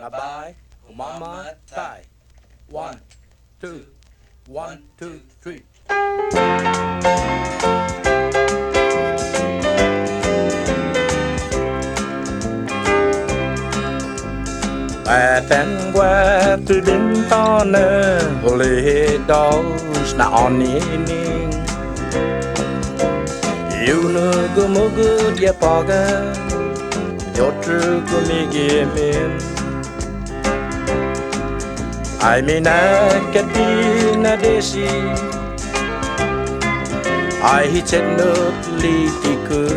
Bye, mama, die. One, two, one, two, three. Bà tên qua từ đến to nơ hồ lê đó là on in yêu nơ cô mô cô dia paga yo trừ cô mi gie min ai mi na cái đi na desi ai hi chết nơ li ti cứ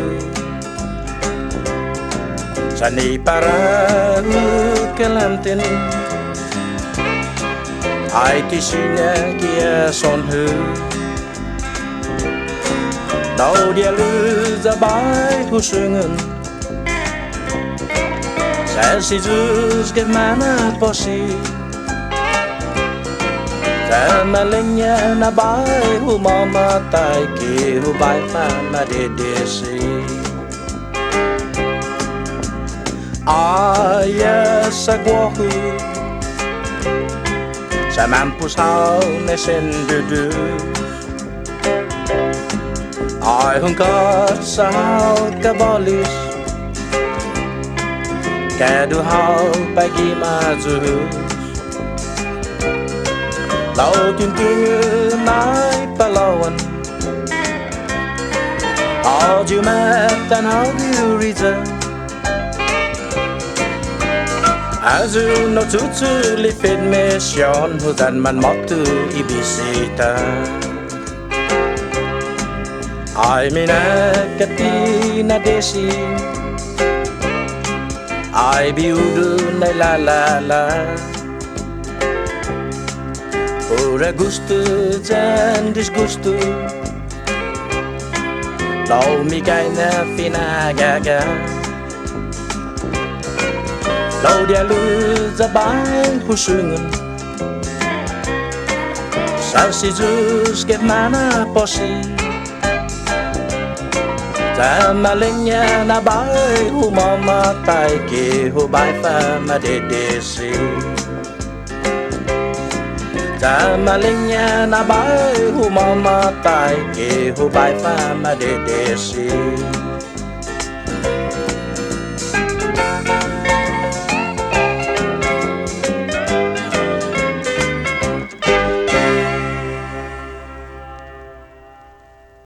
Sani para kelantin ai ti sina kia son hu Đâu dia lu za bai hu sungen Sa si zus ke mana posi Sa malenya na bai hu mama tai ki hu bai fa ma de si Ai sa qua hư Sa mampu sao ne sen du Ai hung có sao ka bolis Ka du hao pagi ma zu Lau tin tu nai palawan All you met and how you reason Azu no tutu li fit me sion hudan man motu ibisita Ai mina katina desi Ai biudu na la Ora gusto jan disgusto Lau mi gaina fina gaga Đâu dia lu za bai hu sungen Sao si jus ke mana posi Ta malenya na bai hu mama tai ke hu bai fa ma de si Ta malenya na bai hu mama tai ke hu bai fa ma de si